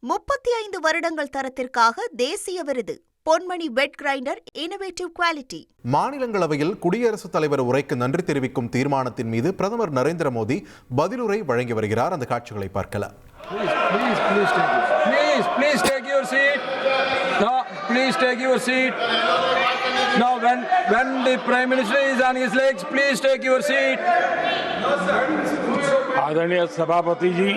35 வருடங்கள் தரத்திற்காக தேசிய விருது பொன்மணி பெட் கிரைண்டர் இன்னோவேட்டிவ் குவாலிட்டி. மாநிலங்களவையில் குடியரசுத் தலைவர் உரைக்கு நன்றி தெரிவிக்கும் தீர்மானத்தின் மீது பிரதமர் நரேந்திர மோடி பதிலுரை வழங்கி வருகிறார். அந்த காட்சிகளை பார்க்கலாம். Please take your seat. No, please take your seat. No, when the Prime Minister is on his legs, please take your seat. आदरणीय सभापति जी,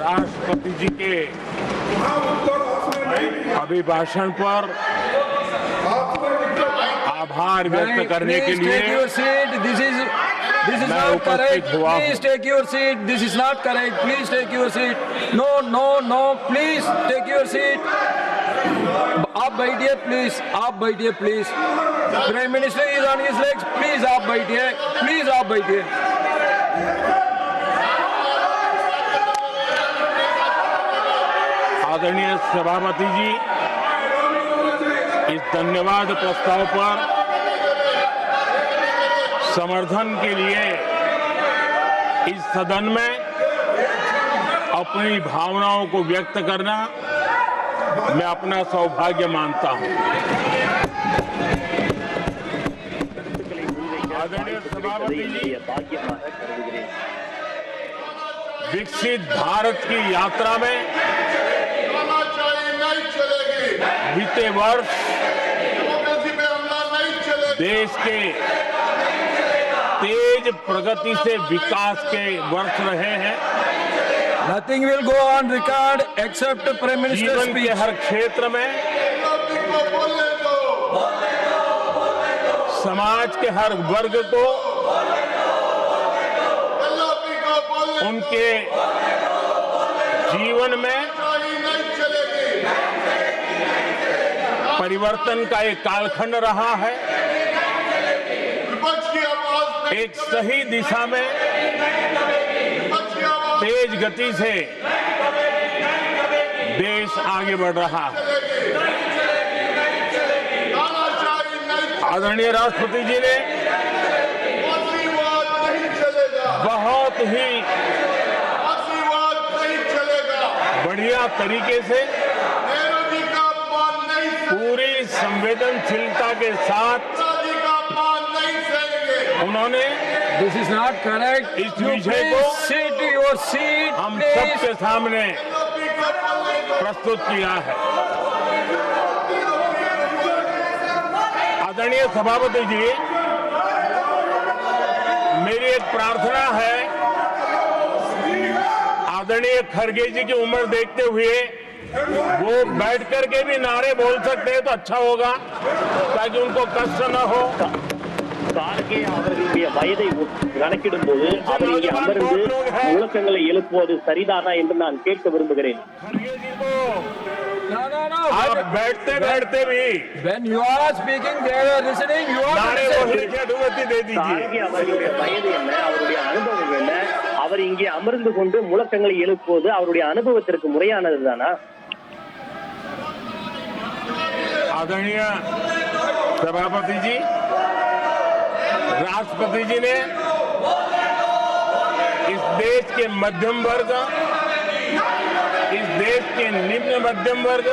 राष्ट्रपति जी के अभिभाषण पर आभार व्यक्त करने के लिए This is not correct. Please take your seat. This is not correct. Please take your seat. No. Please take your seat. आप बैठिए please. आप बैठिए please. Prime Minister is on his legs. Please आप बैठिए. Please आप बैठिए. आदरणीय सभापति जी, इस धन्यवाद प्रस्ताव पर समर्थन के लिए इस सदन में अपनी भावनाओं को व्यक्त करना मैं अपना सौभाग्य मानता हूं। आदरणीय सभापति जी, विकसित भारत की यात्रा में बीते वर्ष देश के तेज प्रगति से विकास के वर्ष रहे हैं। Nothing will go on record except Prime Minister's जीवन speech. के हर क्षेत्र में, समाज के हर वर्ग को उनके जीवन में परिवर्तन का एक कालखंड रहा है। एक सही दिशा में तेज गति से देश आगे बढ़ रहा है। आदरणीय राष्ट्रपति जी ने बहुत ही बढ़िया तरीके से पूरी संवेदनशीलता के साथ उन्होंने This is not correct. इस विषय को Sit your seat. हम please. सबके सामने प्रस्तुत किया है। आदरणीय सभापति जी, मेरी एक प्रार्थना है, आदरणीय खड़गे जी की उम्र देखते हुए वो बैठ करके भी नारे बोल सकते हैं तो अच्छा होगा, ताकि उनको कष्ट न हो। கார்கே அவர்களுடைய வயதை கணக்கிடும் போது அவர் இங்கே அமர்ந்து முழக்கங்களை எழுப்புவது சரிதானா என்று நான் கேட்க விரும்புகிறேன். आप बैठते बैठते भी When you are speaking, they are listening. You are नारे बोलने की अनुमति दे दीजिए। கார்கே அவர்களுடைய வயது என்ன, அவருடைய அனுபவம் என்ன, அவர் இங்கே அமர்ந்து கொண்டு முழக்கங்களை எழுப்புவது அவருடைய அனுபவத்திற்கு முறையானதுதானா? आदरणीय सभापति जी, राष्ट्रपति जी ने इस देश के मध्यम वर्ग, इस देश के निम्न मध्यम वर्ग,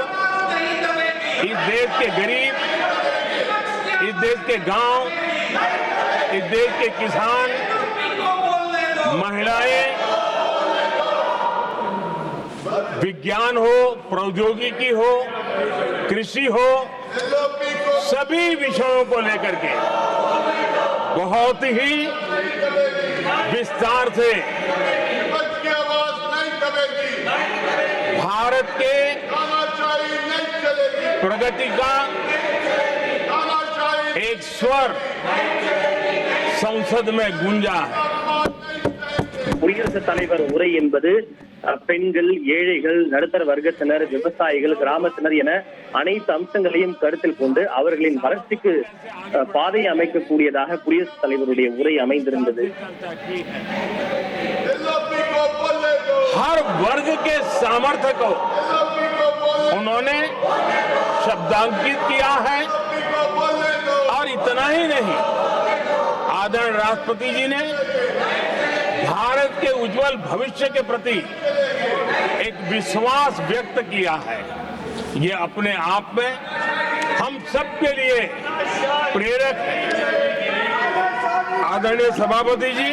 इस देश के गरीब, इस देश के गांव, इस देश के किसान, महिलाएं, विज्ञान हो, प्रौद्योगिकी हो, कृषि हो, सभी विषयों को लेकर के बहुत ही विस्तार से भारत के प्रगति का एक स्वर संसद में गूंजा है। குடியரசுத் தலைவர் உரை என்பது பெண்கள், ஏழைகள், நடுத்தர வர்க்கத்தினர், விவசாயிகள், கிராமத்தினர் என அனைத்து அம்சங்களையும் கருத்தில் கொண்டு அவர்களின் வளர்ச்சிக்கு பாதை அமைக்கக்கூடியதாக குடியரசுத் தலைவருடைய உரை அமைந்திருந்தது. हर वर्ग के सामर्थ्य को उन्होंने शब्दांकित किया है और इतना ही नहीं, आदरणीय राष्ट्रपति जी ने भारत के उज्जवल भविष्य के प्रति एक विश्वास व्यक्त किया है। ये अपने आप में हम सबके लिए प्रेरक है। आदरणीय सभापति जी,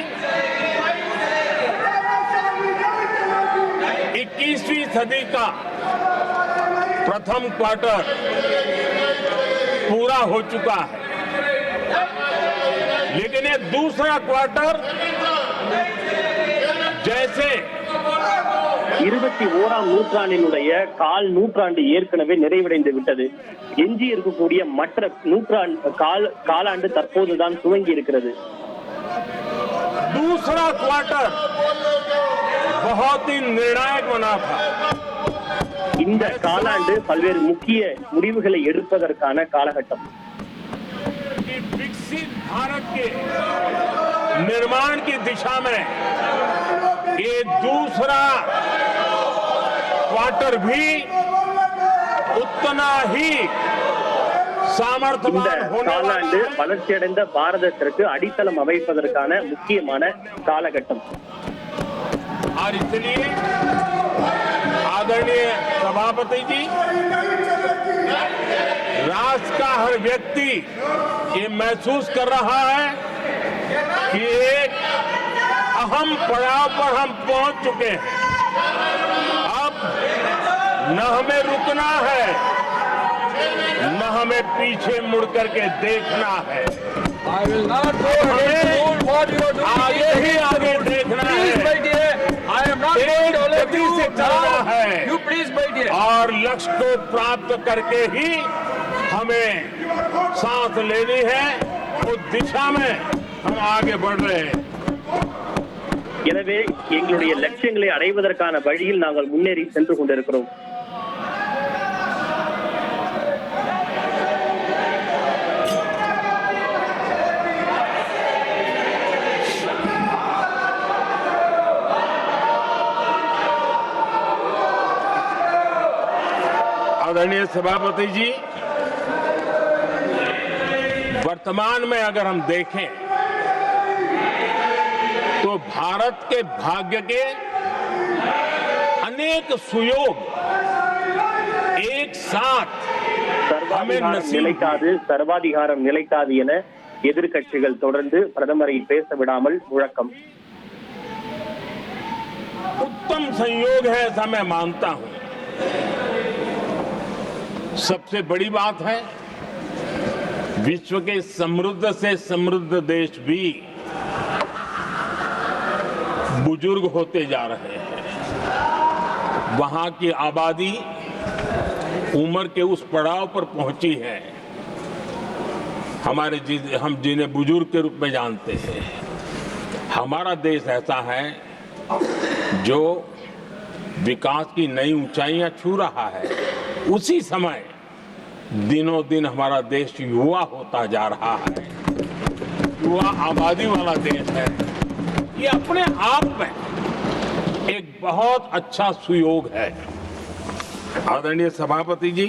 21वीं सदी का प्रथम क्वार्टर पूरा हो चुका है, लेकिन ये दूसरा क्वार्टर जैसे 21ஆம் நூற்றாண்டினுடைய கால் நூற்றாண்டு ஏற்கனவே நிறைவடைந்து விட்டது. எஞ்சி இருக்கக்கூடிய மற்ற காலாண்டு தற்போதுதான் துவங்கி இருக்கிறது. दूसरा क्वार्टर बहुत ही निर्णायक बना था. இந்த காலாண்டு பல்வேறு முக்கிய முடிவுகளை எடுப்பதற்கான காலகட்டம். विकसित भारत के निर्माण की दिशा में ये दूसरा क्वार्टर भी उतना ही सामर्थ्यवान होने वाला है. வளர்ச்சியடைந்த பாரதத்திற்கு அடித்தளம் அமைப்பதற்கான முக்கியமான காலகட்டம். और इसलिए आदरणीय सभापति जी, राष्ट्र का हर व्यक्ति ये महसूस कर रहा है कि एक अहम पड़ाव पर हम पहुंच चुके हैं. अब न हमें रुकना है, न हमें पीछे मुड़ करके देखना है. I will not go against what you are doing. आगे ही आगे देखना Please, my है. dear. I am not going to let गति you से चलना down. है. You please, my dear. और लक्ष्य को प्राप्त करके ही हमें सांस लेनी है. उस दिशा में हम आगे बढ़ रहे हैं. எனவே எங்களுடைய லட்சியங்களை அடைவதற்கான வழியில் நாங்கள் முன்னேறி சென்று கொண்டிருக்கிறோம். आदरणीय सभापति जी, वर्तमान में अगर हम देखें तो भारत के भाग्य के अनेक सुयोग एक साथ हमें नसीब. சர்வாதிகாரம் நிலைக்காது என எதிர்க்கட்சிகள் தொடர்ந்து பிரதமரை பேச விடாமல் முழக்கம். उत्तम संयोग है ऐसा मैं मानता हूं. सबसे बड़ी बात है, विश्व के समृद्ध से समृद्ध देश भी बुजुर्ग होते जा रहे हैं. वहां की आबादी उम्र के उस पड़ाव पर पहुंची है हम जिन्हें बुजुर्ग के रूप में जानते हैं. हमारा देश ऐसा है जो विकास की नई ऊंचाइयां छू रहा है. उसी समय दिनों दिन हमारा देश युवा होता जा रहा है. युवा आबादी वाला देश है. ये अपने आप में एक बहुत अच्छा सुयोग है. आदरणीय सभापति जी,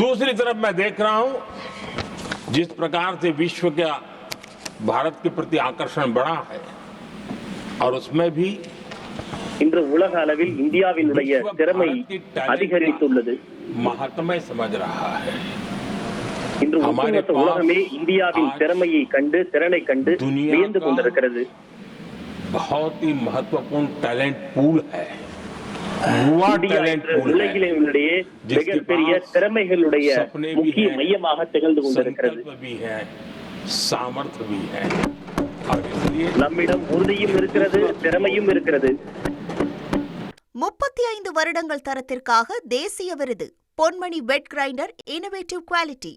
दूसरी तरफ मैं देख रहा हूं जिस प्रकार से विश्व का भारत के प्रति आकर्षण बढ़ा है, और उसमें भी இன்று உலக அளவில் இந்தியாவினுடைய திறமை அதிகரித்துள்ளது. महात्म्य समझ रहा है. இன்று ஒட்டுமொத்த உலகமே இந்தியாவின் திறமையை கண்டு திறனை கண்டு வியந்து கொண்டிருக்கிறது. बहुत ही महत्वपूर्ण टैलेंट पूल है. युवा टैलेंट पूल है. உலகிலேயே மிகப்பெரிய திறமைகளுடைய முக்கிய மையமாக திகழ்ந்து கொண்டிருக்கிறது. संकल्प भी है, सामर्थ्य भी है. நம்மிடம் உறுதியும் இருக்கிறது, திறமையும் இருக்கிறது. 35 வருடங்கள் தரத்திற்காக தேசிய விருது பொன்மணி வெட் கிரைண்டர் இன்னோவேட்டிவ் குவாலிட்டி.